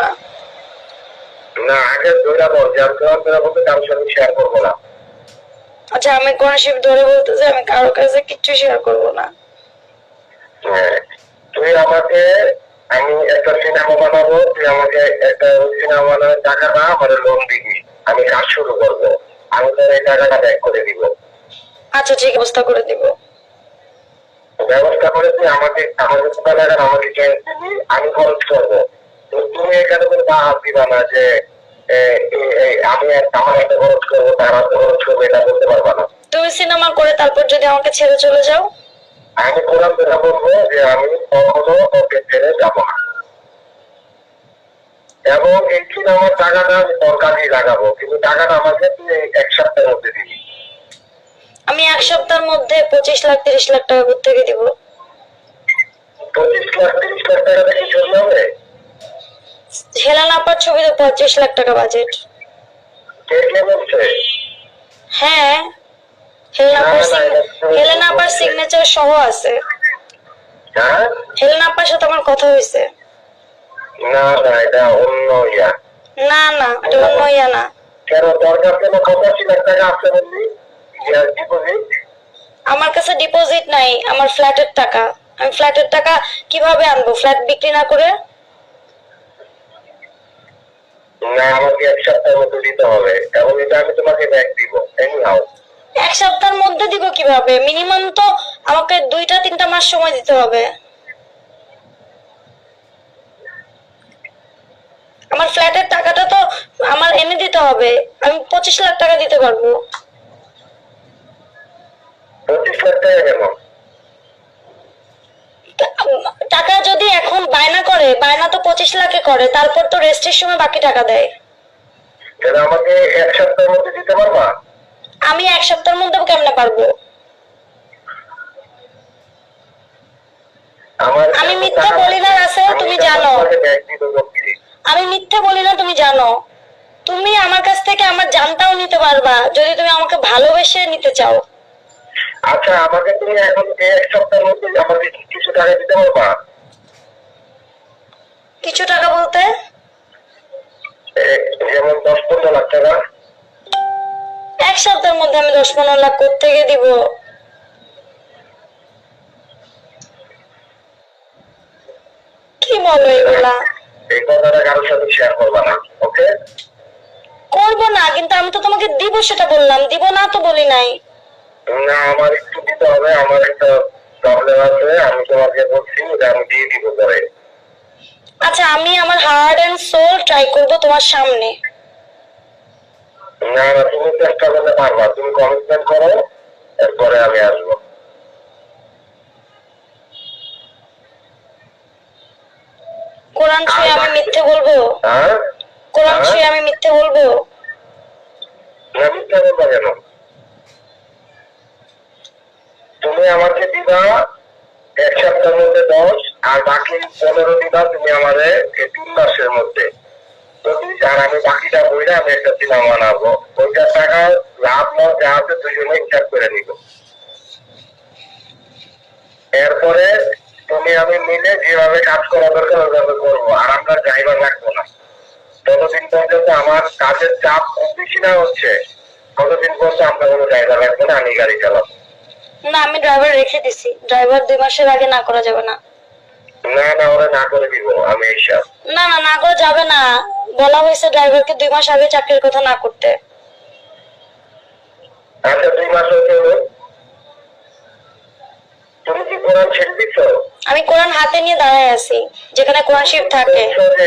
না। না আগে ধরে বল যে আমি তোমার ধরে বলতে কারোর সাথে শেয়ার করবো না। আচ্ছা আমি কোরআন শরীফ ধরে বলতেছি আমি কারোর কাছে কিচ্ছু শেয়ার করবো না। হ্যাঁ, তুই আমাকে, আমি একটা সিনেমা বানাবো, তুই আমাকে একটা সিনেমা বানানোর টাকাটা আমার লোন দিবি, আমি কাজ শুরু করবো, আমি তোর এই টাকাটা ব্যাক করে দিব। আচ্ছা ঠিক ব্যবস্থা করে দিব। ব্যবস্থা করে তুই আমাকে আমাকে টাকাটা আমাকে ক্যাশ দিবি, আমি খরচ করবো। তো তুমি এখানে কোনো হাত দিবা না যে আমি আমার একটা খরচ করবো তার হাতে খরচ করবো, এটা বলতে পারবা না। তুমি সিনেমা করে তারপর যদি আমাকে ছেড়ে চলে যাও? আমি কোরআন থেকে বলবো যে আমি কখনো ওকে ছেড়ে যাবো না, এবং এই সিনেমার টাকাটা আমি তোর কাজেই লাগাবো, কিন্তু টাকাটা আমাকে তুই এক সপ্তাহের মধ্যে দিবি। আমি এক সপ্তাহের মধ্যে 25 লাখ 30 লাখ টাকা কোথা থেকে দিব? 25 লাখ 30 লাখ টাকা দেখে চলতে হবে? হেলেনা আপার ছবিতে 25 লাখ টাকা বাজেট। কে কে বলছে? হ্যাঁ হেলেনা আপার সিগনেচার সহ আছে। হ্যাঁ হেলেনা আপার সাথে আমার কথা হয়েছে। না না এটা অন্য ইয়া। না না এটা অন্য ইয়া না। কেন তোর কাছে 85 লাখ টাকা আছে বললি? ইয়ার ডিপোজিট? আমার কাছে ডিপোজিট নাই, আমার ফ্ল্যাটের টাকা। আমি ফ্ল্যাটের টাকা কিভাবে আনবো ফ্ল্যাট বিক্রি না করে? না আমাকে এক সপ্তাহের মধ্যে দিতে হবে, এবং এটা আমি তোমাকে ব্যাক দিব এনি হাউ। এক সপ্তাহের মধ্যে দিব কিভাবে? মিনিমাম তো আমাকে 2-3 মাস সময় দিতে হবে। আমার ফ্ল্যাটের টাকাটা তো আমার এনে দিতে হবে। আমি 25 লাখ টাকা দিতে পারবো। 25 লাখ টাকা কেন? টাকা যদি এখন বায়না করে, বায়না তো 25 লাখে করে, তারপর তো রেস্টের সময় বাকি টাকা দেয়। তাহলে আমাকে এক সপ্তাহের মধ্যে দিতে পারবা? আমি এক সপ্তাহের মধ্যে কেমনে পারবো? আমি মিথ্যা বলি না রাসেল, তুমি জানো। আমি মিথ্যা বলি না, তুমি জানো। তুমি আমার কাছ থেকে আমার জানটাও নিতে পারবা যদি তুমি আমাকে ভালোবেসে নিতে চাও। আচ্ছা আমাকে তুমি এখন এক সপ্তাহের মধ্যে আমাকে কিছু টাকা দিতে পারবা? কিছু টাকা বলতে? যেমন 10-15 লাখ টাকা। এক সপ্তাহের মধ্যে আমি 10-15 লাখ কোত্থেকে দিব? কি বলো এগুলা? এই কথাটা কারোর সাথে শেয়ার করবা না, ওকে? করবো না, কিন্তু আমি তো তোমাকে দিব সেটা বললাম, দিব না তো বলি নাই। না আমার একটু দিতে হবে, আমার একটা প্রবলেম আছে, আমি তোমাকে বলছি যে আমি দিয়ে দিব পরে। আচ্ছা আমি আমার হার্ট এন্ড সোল ট্রাই করবো তোমার সামনে। না না তুমি চেষ্টা করতে পারবা, তুমি কমিটমেন্ট করো, এরপরে আমি আসবো। কোরআন ছুঁয়ে আমি মিথ্যে বলবো? হ্যাঁ কোরআন ছুঁয়ে আমি মিথ্যে বলবো? না মিথ্যা বলবা কেন? তুমি আমাকে দিবা এক সপ্তাহের মধ্যে 10, আর বাকি 15 দিবা তুমি আমারে 3 মাসের মধ্যে। আর আমি বাকিটা বইলে আমি একটা সিনেমা বানাবো, ওইটার টাকা লাভ লস যা আছে দুজনে হিসাব করে নিব। এরপরে তুমি আমি মিলে যেভাবে কাজ করা দরকার ওইভাবে করবো, আর আমরা ড্রাইভার রাখবো না। ততদিন পর্যন্ত আমার কাজের চাপ খুব বেশি না হচ্ছে, ততদিন পর্যন্ত আমরা কোনো ড্রাইভার রাখবো না, আমি গাড়ি চালাবো। না আমি ড্রাইভার রেখে দিছি, ড্রাইভার 2 মাসের আগে না করা যাবে না। না না ওরা না করে দিব আমি এইসব। না না না করা যাবে না, বলা হয়েছে ড্রাইভারকে 2 মাস আগে চাকরির কথা না করতে। আচ্ছা 2 মাস হচ্ছে, তুমি কি কোরআন ছেড়ে দিচ্ছ? আমি কোরআন হাতে নিয়ে দাঁড়ায় আছি যেখানে কোরআন শরীফ থাকে।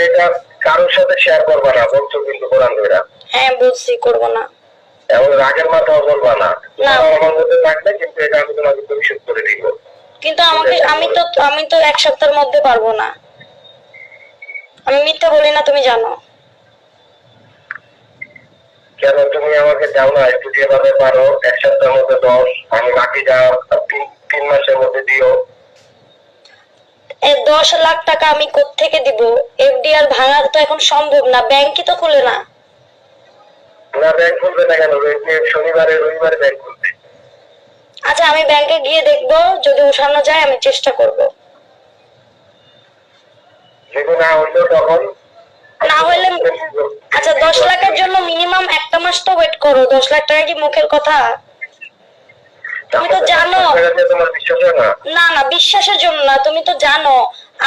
এটা কারোর সাথে শেয়ার করবা না বলছো কিন্তু কোরআন ধরে। হ্যাঁ বুঝছি, করবো না। এবং রাগের মাথাও বলবা না, আমার মধ্যে থাকবে, কিন্তু এটা আমি তোমাকে পরিশোধ করে দিব। কিন্তু আমাকে আমি তো এক সপ্তাহের মধ্যে পারবো না। আমি মিথ্যা বলি না, তুমি জানো। কেন তুমি আমাকে যাও না, একটু যেভাবে পারো এক সপ্তাহের মধ্যে 10, আমি বাকি যা 3 মাসের মধ্যে দিও। 10 লাখ টাকা আমি কোত্থেকে দিব? এফডিআর ভাঙা তো এখন সম্ভব না, ব্যাংকই তো খুলে না। না ব্যাংক খুলবে না কেন? শনিবারে রবিবারে ব্যাংক খুলবে। আচ্ছা আমি ব্যাংকে গিয়ে দেখবো, যদি উঠানো যায় আমি চেষ্টা করব। যদি না হইলো তখন হলে আচ্ছা 10 লাখের জন্য মিনিমাম একটা মাস তো ওয়েট করো। 10 লাখ টাকা কি মুখের কথা? তুমি তো জানো। তোমার বিশ্বাস হয় না? না না, বিশ্বাসের জন্য না, তুমি তো জানো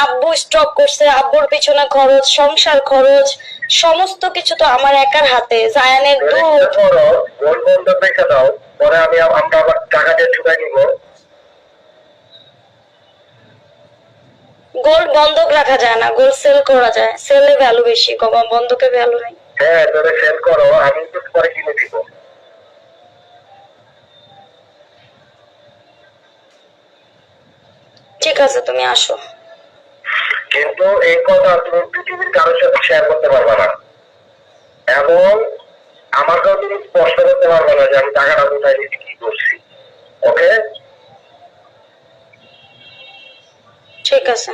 আব্বু স্ট্রোক করছে, আব্বুর পিছনে খরচ, সংসার খরচ, সমস্ত কিছু তো আমার একার হাতে। জায়ানের দুধ। গোল বন্ধ রেখে দাও, পরে আমরা আবার টাকা দিয়ে ঢুকাই নিব। গোল্ড বন্ধক রাখা যায় না, গোল্ড সেল করা যায়। সেলে ভ্যালু বেশি, বন্ধকে ভ্যালু নেই। হ্যাঁ, তোরে সেল করো, আমি তো পরে কিনে দিব। ঠিক আছে, তুমি আসো। কিন্তু এই কথা তুমি পৃথিবীর কারোর সাথে শেয়ার করতে পারবে না, এবং আমাকেও তুমি স্পষ্ট করতে পারবে না যে আমি টাকাটা কোথায় দিচ্ছি, কি করছি। ওকে? ঠিক আছে।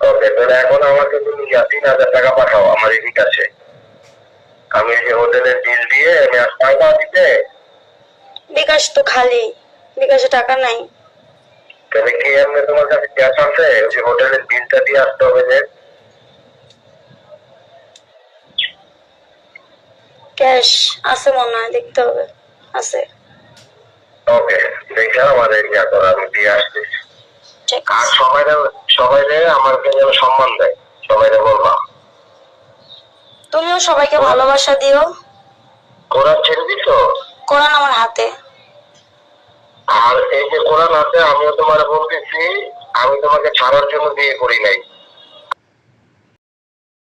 ওকে, তাহলে এখন আমাকে তুমি 3,000 টাকা পাঠাও আমার এই বিকাশে। আমি এই যে হোটেলের বিল দিয়ে আমি আর টাকা দিতে। বিকাশ তো খালি, বিকাশে টাকা নাই। তাহলে কি এমনি তোমার কাছে ক্যাশ আছে? ওই যে হোটেলের বিলটা দিয়ে আসতে হবে যে। ক্যাশ আছে মনে হয়, দেখতে হবে। আছে। ওকে, দেখে আমার ইয়া করো, আমি দিয়ে আসতেছি। ঠিক আর আছে। সবাইরে আমাকে যেন সম্মান দেয়, সবাইরে বলবা। তুমিও সবাইকে ভালোবাসা দিও। কোরআন ছেড়ে দিছো? কোরআন আমার হাতে। আর এই যে কোরআন আছে, আমিও তোমার বলতেছি, আমি তোমাকে ছাড়ার জন্য বিয়ে করি নাই।